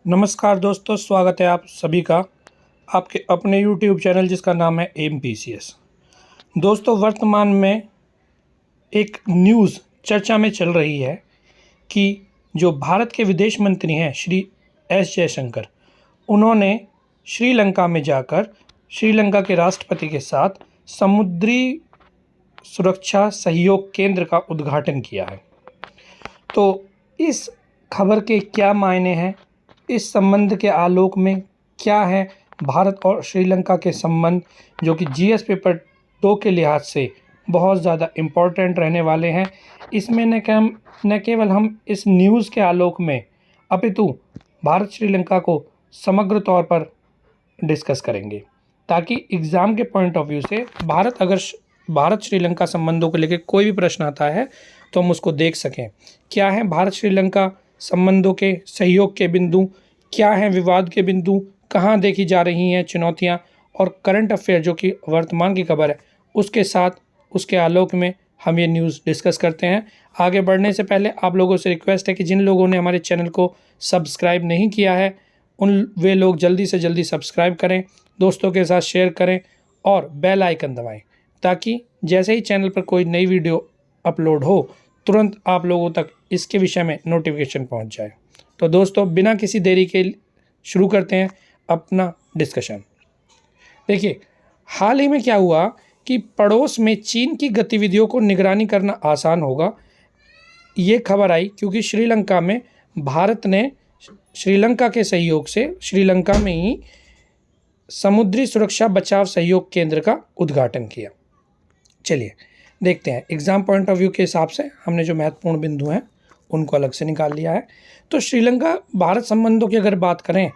नमस्कार दोस्तों, स्वागत है आप सभी का आपके अपने YouTube चैनल जिसका नाम है AMPCS। दोस्तों, वर्तमान में एक न्यूज़ चर्चा में चल रही है कि जो भारत के विदेश मंत्री हैं श्री एस जयशंकर, उन्होंने श्रीलंका में जाकर श्रीलंका के राष्ट्रपति के साथ समुद्री सुरक्षा सहयोग केंद्र का उद्घाटन किया है। तो इस खबर के क्या मायने हैं, इस संबंध के आलोक में क्या है भारत और श्रीलंका के संबंध, जो कि जीएस पेपर 2 के लिहाज से बहुत ज़्यादा इम्पोर्टेंट रहने वाले हैं। इसमें न केवल हम इस न्यूज़ के आलोक में अपितु भारत श्रीलंका को समग्र तौर पर डिस्कस करेंगे, ताकि एग्ज़ाम के पॉइंट ऑफ व्यू से भारत श्रीलंका संबंधों को लेकर कोई भी प्रश्न आता है तो हम उसको देख सकें। क्या है भारत श्रीलंका संबंधों के सहयोग के बिंदु, क्या हैं विवाद के बिंदु, कहाँ देखी जा रही हैं चुनौतियाँ, और करंट अफेयर जो कि वर्तमान की खबर है उसके साथ उसके आलोक में हम ये न्यूज़ डिस्कस करते हैं। आगे बढ़ने से पहले आप लोगों से रिक्वेस्ट है कि जिन लोगों ने हमारे चैनल को सब्सक्राइब नहीं किया है वे लोग जल्दी से जल्दी सब्सक्राइब करें, दोस्तों के साथ शेयर करें और बेल आइकन दबाएं, ताकि जैसे ही चैनल पर कोई नई वीडियो अपलोड हो तुरंत आप लोगों तक इसके विषय में नोटिफिकेशन पहुंच जाए। तो दोस्तों, बिना किसी देरी के शुरू करते हैं अपना डिस्कशन। देखिए, हाल ही में क्या हुआ कि पड़ोस में चीन की गतिविधियों को निगरानी करना आसान होगा, ये खबर आई क्योंकि श्रीलंका में भारत ने श्रीलंका के सहयोग से श्रीलंका में ही समुद्री सुरक्षा बचाव सहयोग केंद्र का उद्घाटन किया। चलिए देखते हैं, एग्ज़ाम पॉइंट ऑफ व्यू के हिसाब से हमने जो महत्वपूर्ण बिंदु हैं उनको अलग से निकाल लिया है। तो श्रीलंका भारत संबंधों की अगर बात करें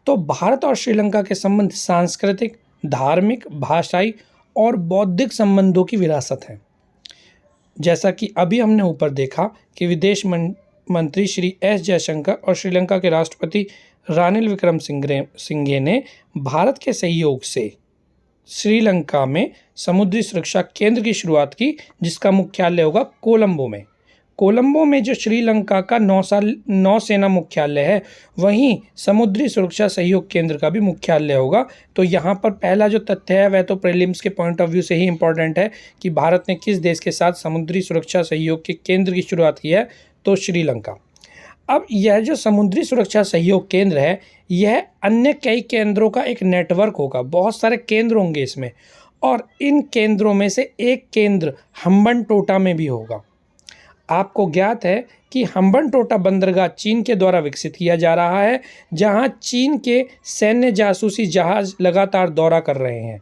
तो भारत और श्रीलंका के संबंध सांस्कृतिक, धार्मिक, भाषाई और बौद्धिक संबंधों की विरासत है। जैसा कि अभी हमने ऊपर देखा कि विदेश मंत्री श्री एस जयशंकर और श्रीलंका के राष्ट्रपति रानिल विक्रमसिंघे ने भारत के सहयोग से श्रीलंका में समुद्री सुरक्षा केंद्र की शुरुआत की, जिसका मुख्यालय होगा कोलंबो में। कोलंबो में जो श्रीलंका का नौसेना मुख्यालय है, वहीं समुद्री सुरक्षा सहयोग केंद्र का भी मुख्यालय होगा। तो यहाँ पर पहला जो तथ्य है वह तो प्रीलिम्स के पॉइंट ऑफ व्यू से ही इम्पोर्टेंट है कि भारत ने किस देश के साथ समुद्री सुरक्षा सहयोग के केंद्र की शुरुआत की है, तो श्रीलंका। अब यह जो समुद्री सुरक्षा सहयोग केंद्र है, यह अन्य कई केंद्रों का एक नेटवर्क होगा, बहुत सारे केंद्र होंगे इसमें, और इन केंद्रों में से एक केंद्र हम्बनटोटा में भी होगा। आपको ज्ञात है कि हम्बनटोटा बंदरगाह चीन के द्वारा विकसित किया जा रहा है, जहां चीन के सैन्य जासूसी जहाज लगातार दौरा कर रहे हैं।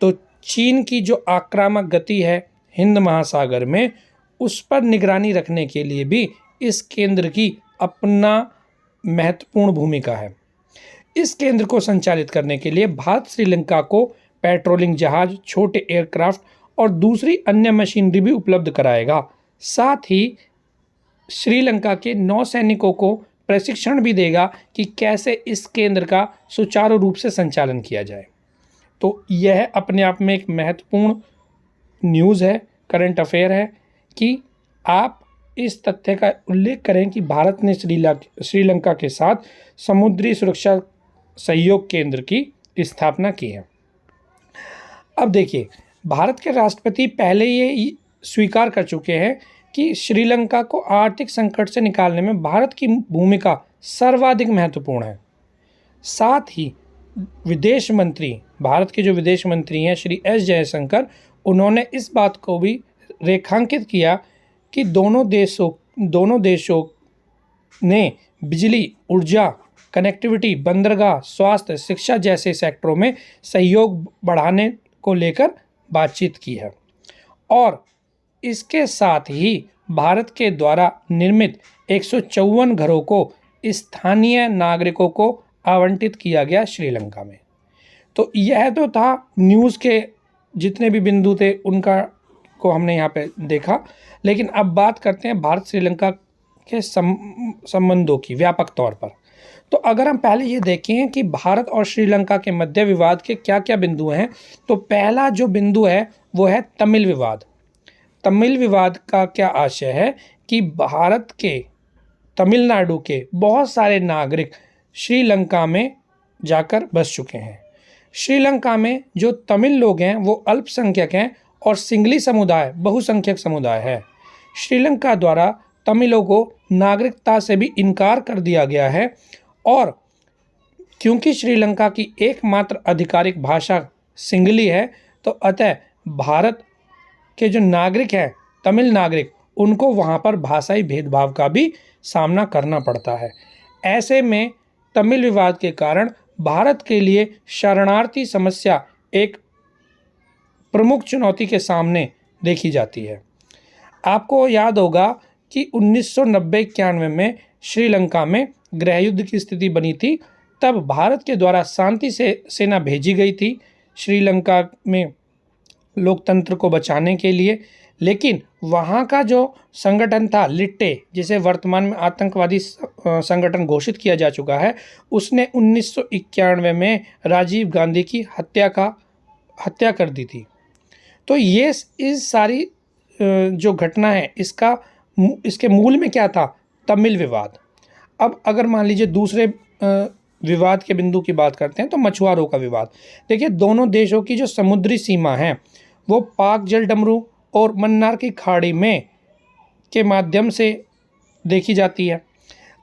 तो चीन की जो आक्रामक गति है हिंद महासागर में, उस पर निगरानी रखने के लिए भी इस केंद्र की अपना महत्वपूर्ण भूमिका है। इस केंद्र को संचालित करने के लिए भारत श्रीलंका को पेट्रोलिंग जहाज, छोटे एयरक्राफ्ट और दूसरी अन्य मशीनरी भी उपलब्ध कराएगा। साथ ही श्रीलंका के नौसैनिकों को प्रशिक्षण भी देगा कि कैसे इस केंद्र का सुचारू रूप से संचालन किया जाए। तो यह अपने आप में एक महत्वपूर्ण न्यूज़ है, करंट अफेयर है, कि आप इस तथ्य का उल्लेख करें कि भारत ने श्रीलंका के साथ समुद्री सुरक्षा सहयोग केंद्र की स्थापना की है। अब देखिए, भारत के राष्ट्रपति पहले ये स्वीकार कर चुके हैं कि श्रीलंका को आर्थिक संकट से निकालने में भारत की भूमिका सर्वाधिक महत्वपूर्ण है। साथ ही विदेश मंत्री, भारत के जो विदेश मंत्री हैं श्री एस जयशंकर, उन्होंने इस बात को भी रेखांकित किया कि दोनों देशों ने बिजली, ऊर्जा, कनेक्टिविटी, बंदरगाह, स्वास्थ्य, शिक्षा जैसे सेक्टरों में सहयोग बढ़ाने को लेकर बातचीत की है। और इसके साथ ही भारत के द्वारा निर्मित 154 घरों को स्थानीय नागरिकों को आवंटित किया गया श्रीलंका में। तो यह तो था न्यूज़ के जितने भी बिंदु थे उनका को हमने यहाँ पे देखा। लेकिन अब बात करते हैं भारत श्रीलंका के संबंधों की व्यापक तौर पर। तो अगर हम पहले ये देखें कि भारत और श्रीलंका के मध्य विवाद के क्या क्या बिंदु हैं, तो पहला जो बिंदु है वो है तमिल विवाद। तमिल विवाद का क्या आशय है कि भारत के तमिलनाडु के बहुत सारे नागरिक श्रीलंका में जाकर बस चुके हैं। श्रीलंका में जो तमिल लोग हैं वो अल्पसंख्यक हैं और सिंगली समुदाय बहुसंख्यक समुदाय है। श्रीलंका द्वारा तमिलों को नागरिकता से भी इनकार कर दिया गया है और क्योंकि श्रीलंका की एकमात्र आधिकारिक भाषा सिंगली है तो अतः भारत के जो नागरिक हैं तमिल नागरिक उनको वहाँ पर भाषाई भेदभाव का भी सामना करना पड़ता है। ऐसे में तमिल विवाद के कारण भारत के लिए शरणार्थी समस्या एक प्रमुख चुनौती के सामने देखी जाती है। आपको याद होगा कि 1990-91 में श्रीलंका में गृहयुद्ध की स्थिति बनी थी। तब भारत के द्वारा शांति से सेना भेजी गई थी श्रीलंका में लोकतंत्र को बचाने के लिए, लेकिन वहाँ का जो संगठन था लिट्टे, जिसे वर्तमान में आतंकवादी संगठन घोषित किया जा चुका है, उसने 1991 में राजीव गांधी की हत्या कर दी थी। तो ये इस सारी जो घटना है इसके मूल में क्या था? तमिल विवाद। अब अगर मान लीजिए दूसरे विवाद के बिंदु की बात करते हैं तो मछुआरों का विवाद। देखिए, दोनों देशों की जो समुद्री सीमा है वो पाक जलडमरू और मन्नार की खाड़ी में के माध्यम से देखी जाती है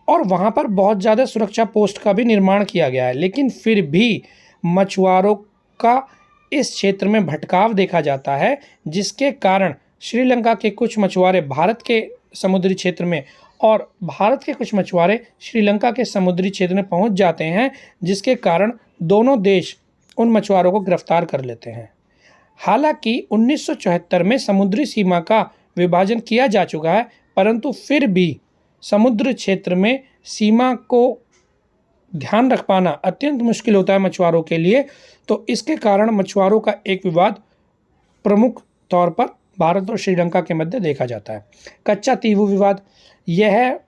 और वहाँ पर बहुत ज़्यादा सुरक्षा पोस्ट का भी निर्माण किया गया है, लेकिन फिर भी मछुआरों का इस क्षेत्र में भटकाव देखा जाता है, जिसके कारण श्रीलंका के कुछ मछुआरे भारत के समुद्री क्षेत्र में और भारत के कुछ मछुआरे श्रीलंका के समुद्री क्षेत्र में पहुंच जाते हैं, जिसके कारण दोनों देश उन मछुआरों को गिरफ्तार कर लेते हैं। हालांकि 1974 में समुद्री सीमा का विभाजन किया जा चुका है, परंतु फिर भी समुद्र क्षेत्र में सीमा को ध्यान रख पाना अत्यंत मुश्किल होता है मछुआरों के लिए। तो इसके कारण मछुआरों का एक विवाद प्रमुख तौर पर भारत और श्रीलंका के मध्य देखा जाता है। कच्चा तीवू विवाद, यह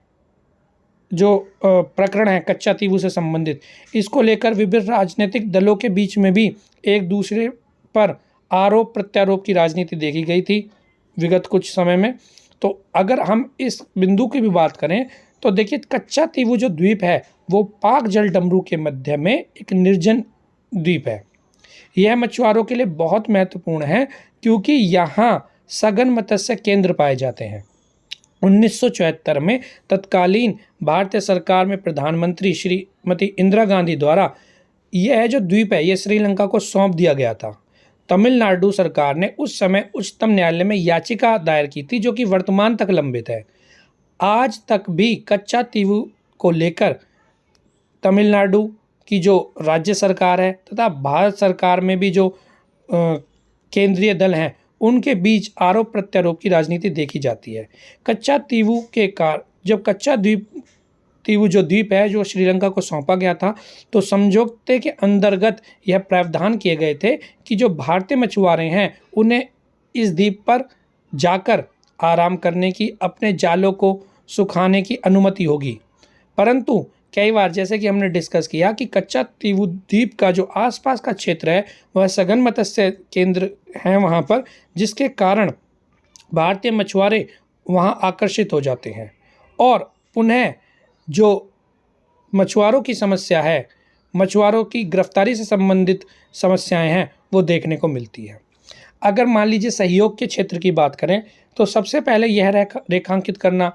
जो प्रकरण है कच्चा तीवू से संबंधित, इसको लेकर विभिन्न राजनीतिक दलों के बीच में भी एक दूसरे पर आरोप प्रत्यारोप की राजनीति देखी गई थी विगत कुछ समय में। तो अगर हम इस बिंदु की भी बात करें तो देखिए, कच्चा तीवू जो द्वीप है वो पाक जलडमरू के मध्य में एक निर्जन द्वीप है। यह मछुआरों के लिए बहुत महत्वपूर्ण है क्योंकि यहाँ सघन मत्स्य केंद्र पाए जाते हैं। 1974 में तत्कालीन भारतीय सरकार में प्रधानमंत्री श्रीमती इंदिरा गांधी द्वारा यह जो द्वीप है ये श्रीलंका को सौंप दिया गया था। तमिलनाडु सरकार ने उस समय उच्चतम न्यायालय में याचिका दायर की थी जो कि वर्तमान तक लंबित है। आज तक भी कच्चा तीवू को लेकर तमिलनाडु की जो राज्य सरकार है तथा भारत सरकार में भी जो केंद्रीय दल हैं उनके बीच आरोप प्रत्यारोप की राजनीति देखी जाती है। कच्चा तीवू के जब कच्चा तीवू जो द्वीप है जो श्रीलंका को सौंपा गया था तो समझौते के अंतर्गत यह प्रावधान किए गए थे कि जो भारतीय मछुआरे हैं उन्हें इस द्वीप पर जाकर आराम करने की, अपने जालों को सुखाने की अनुमति होगी। परंतु कई बार जैसे कि हमने डिस्कस किया कि कच्चा तीवू द्वीप का जो आसपास का क्षेत्र है वह सघन मत्स्य केंद्र हैं वहाँ पर, जिसके कारण भारतीय मछुआरे वहाँ आकर्षित हो जाते हैं और पुनः जो मछुआरों की समस्या है, मछुआरों की गिरफ्तारी से संबंधित समस्याएं हैं वो देखने को मिलती है। अगर मान लीजिए सहयोग के क्षेत्र की बात करें तो सबसे पहले यह रेखांकित करना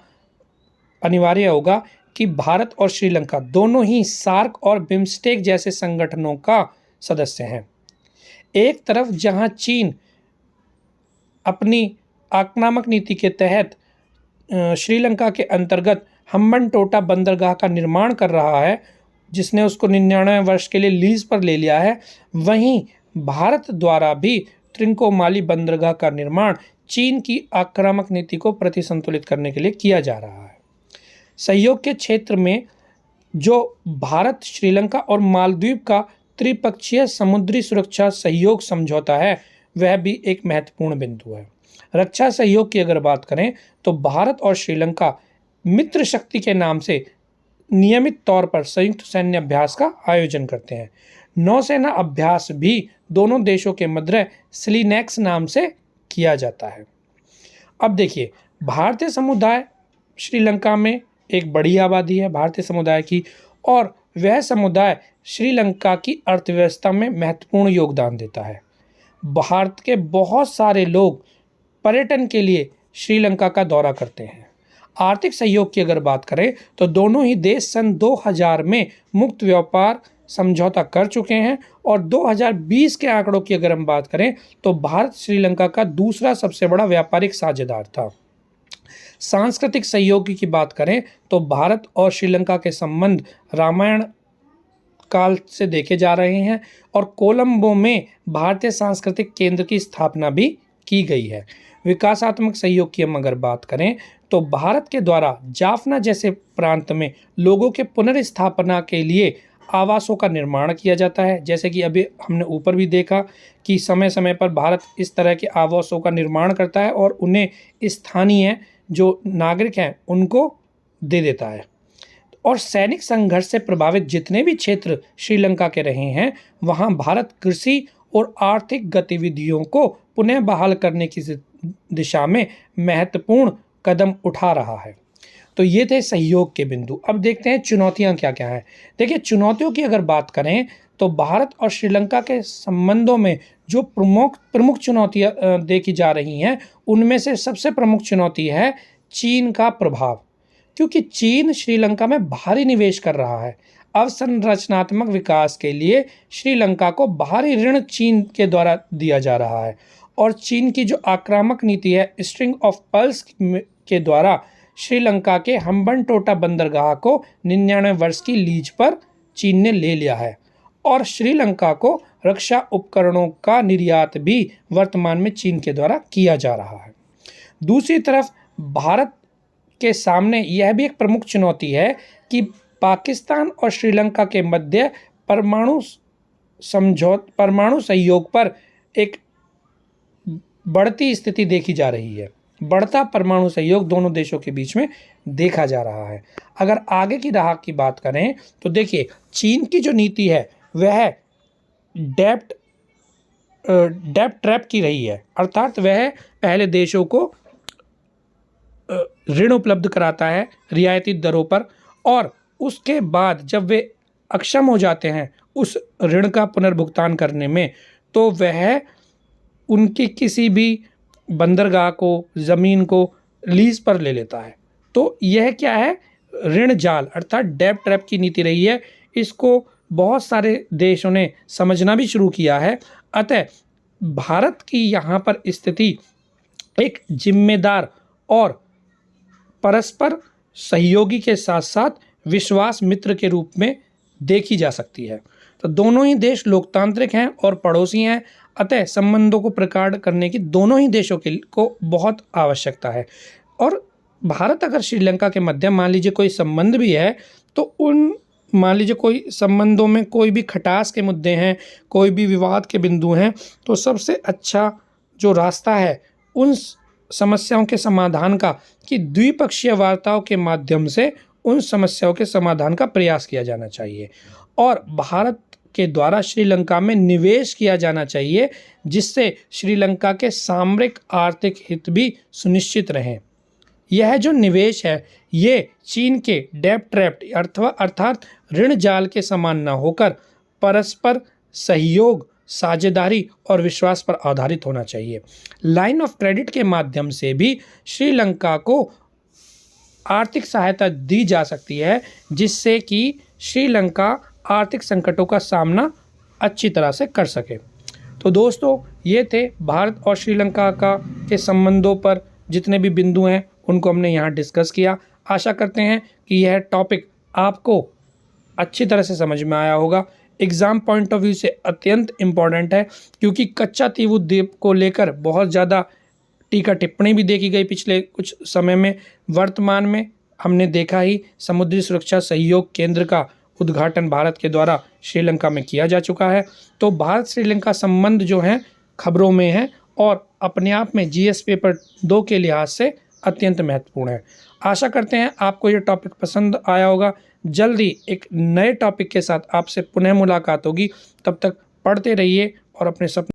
अनिवार्य होगा कि भारत और श्रीलंका दोनों ही सार्क और बिम्स्टेक जैसे संगठनों का सदस्य हैं। एक तरफ जहां चीन अपनी आक्रामक नीति के तहत श्रीलंका के अंतर्गत हम्बनटोटा बंदरगाह का निर्माण कर रहा है, जिसने उसको 99 वर्ष के लिए लीज पर ले लिया है, वहीं भारत द्वारा भी त्रिंकोमाली बंदरगाह का निर्माण चीन की आक्रामक नीति को प्रतिसंतुलित करने के लिए किया जा रहा है। सहयोग के क्षेत्र में जो भारत, श्रीलंका और मालदीव का त्रिपक्षीय समुद्री सुरक्षा सहयोग समझौता है वह भी एक महत्वपूर्ण बिंदु है। रक्षा सहयोग की अगर बात करें तो भारत और श्रीलंका मित्र शक्ति के नाम से नियमित तौर पर संयुक्त सैन्य अभ्यास का आयोजन करते हैं। नौसेना अभ्यास भी दोनों देशों के मध्य स्लिनेक्स नाम से किया जाता है। अब देखिए, भारतीय समुदाय श्रीलंका में एक बड़ी आबादी है भारतीय समुदाय की, और वह समुदाय श्रीलंका की अर्थव्यवस्था में महत्वपूर्ण योगदान देता है। भारत के बहुत सारे लोग पर्यटन के लिए श्रीलंका का दौरा करते हैं। आर्थिक सहयोग की अगर बात करें तो दोनों ही देश सन 2000 में मुक्त व्यापार समझौता कर चुके हैं और 2020 के आंकड़ों की अगर हम बात करें तो भारत श्रीलंका का दूसरा सबसे बड़ा व्यापारिक साझेदार था। सांस्कृतिक सहयोग की बात करें तो भारत और श्रीलंका के संबंध रामायण काल से देखे जा रहे हैं और कोलंबो में भारतीय सांस्कृतिक केंद्र की स्थापना भी की गई है। विकासात्मक सहयोग की हम अगर बात करें तो भारत के द्वारा जाफना जैसे प्रांत में लोगों के पुनर्स्थापना के लिए आवासों का निर्माण किया जाता है। जैसे कि अभी हमने ऊपर भी देखा कि समय समय पर भारत इस तरह के आवासों का निर्माण करता है और उन्हें स्थानीय जो नागरिक हैं उनको दे देता है। और सैनिक संघर्ष से प्रभावित जितने भी क्षेत्र श्रीलंका के रहे हैं वहां भारत कृषि और आर्थिक गतिविधियों को पुनः बहाल करने की दिशा में महत्वपूर्ण कदम उठा रहा है। तो ये थे सहयोग के बिंदु। अब देखते हैं चुनौतियां क्या क्या हैं। देखिए, चुनौतियों की अगर बात करें तो भारत और श्रीलंका के संबंधों में जो प्रमुख चुनौतियां देखी जा रही हैं उनमें से सबसे प्रमुख चुनौती है चीन का प्रभाव, क्योंकि चीन श्रीलंका में भारी निवेश कर रहा है। अवसंरचनात्मक विकास के लिए श्रीलंका को भारी ऋण चीन के द्वारा दिया जा रहा है और चीन की जो आक्रामक नीति है स्ट्रिंग ऑफ पर्ल्स के द्वारा श्रीलंका के हम्बनटोटा बंदरगाह को 99 वर्ष की लीज पर चीन ने ले लिया है और श्रीलंका को रक्षा उपकरणों का निर्यात भी वर्तमान में चीन के द्वारा किया जा रहा है। दूसरी तरफ भारत के सामने यह भी एक प्रमुख चुनौती है कि पाकिस्तान और श्रीलंका के मध्य परमाणु सहयोग पर एक बढ़ती स्थिति देखी जा रही है। बढ़ता परमाणु सहयोग दोनों देशों के बीच में देखा जा रहा है। अगर आगे की राह की बात करें तो देखिए, चीन की जो नीति है वह डेब्ट ट्रैप की रही है, अर्थात वह पहले देशों को ऋण उपलब्ध कराता है रियायती दरों पर और उसके बाद जब वे अक्षम हो जाते हैं उस ऋण का पुनर्भुगतान करने में तो वह उनकी किसी भी बंदरगाह को, ज़मीन को लीज पर ले लेता है। तो यह क्या है, ऋण जाल अर्थात डेब्ट ट्रैप की नीति रही है। इसको बहुत सारे देशों ने समझना भी शुरू किया है। अतः भारत की यहाँ पर स्थिति एक जिम्मेदार और परस्पर सहयोगी के साथ साथ विश्वास मित्र के रूप में देखी जा सकती है। तो दोनों ही देश लोकतांत्रिक हैं और पड़ोसी हैं, अतः संबंधों को प्रगाढ़ करने की दोनों ही देशों को बहुत आवश्यकता है। और भारत अगर श्रीलंका के मध्य मान लीजिए कोई संबंध भी है तो मान लीजिए कोई संबंधों में कोई भी खटास के मुद्दे हैं, कोई भी विवाद के बिंदु हैं, तो सबसे अच्छा जो रास्ता है उन समस्याओं के समाधान का कि द्विपक्षीय वार्ताओं के माध्यम से उन समस्याओं के समाधान का प्रयास किया जाना चाहिए और भारत के द्वारा श्रीलंका में निवेश किया जाना चाहिए, जिससे श्रीलंका के सामरिक आर्थिक हित भी सुनिश्चित रहें। यह जो निवेश है ये चीन के डेब्ट ट्रैप अर्थात ऋण जाल के समान न होकर परस्पर सहयोग, साझेदारी और विश्वास पर आधारित होना चाहिए। लाइन ऑफ क्रेडिट के माध्यम से भी श्रीलंका को आर्थिक सहायता दी जा सकती है, जिससे कि श्रीलंका आर्थिक संकटों का सामना अच्छी तरह से कर सके। तो दोस्तों, ये थे भारत और श्रीलंका के संबंधों पर जितने भी बिंदु हैं उनको हमने यहाँ डिस्कस किया। आशा करते हैं कि यह टॉपिक आपको अच्छी तरह से समझ में आया होगा। एग्ज़ाम पॉइंट ऑफ व्यू से अत्यंत इम्पॉर्टेंट है, क्योंकि कच्चातीवू द्वीप को लेकर बहुत ज़्यादा टीका टिप्पणी भी देखी गई पिछले कुछ समय में। वर्तमान में हमने देखा ही समुद्री सुरक्षा सहयोग केंद्र का उद्घाटन भारत के द्वारा श्रीलंका में किया जा चुका है। तो भारत श्रीलंका संबंध जो हैं खबरों में हैं और अपने आप में जीएस पेपर 2 के लिहाज से अत्यंत महत्वपूर्ण है। आशा करते हैं आपको ये टॉपिक पसंद आया होगा। जल्दी एक नए टॉपिक के साथ आपसे पुनः मुलाकात होगी। तब तक पढ़ते रहिए और अपने सपने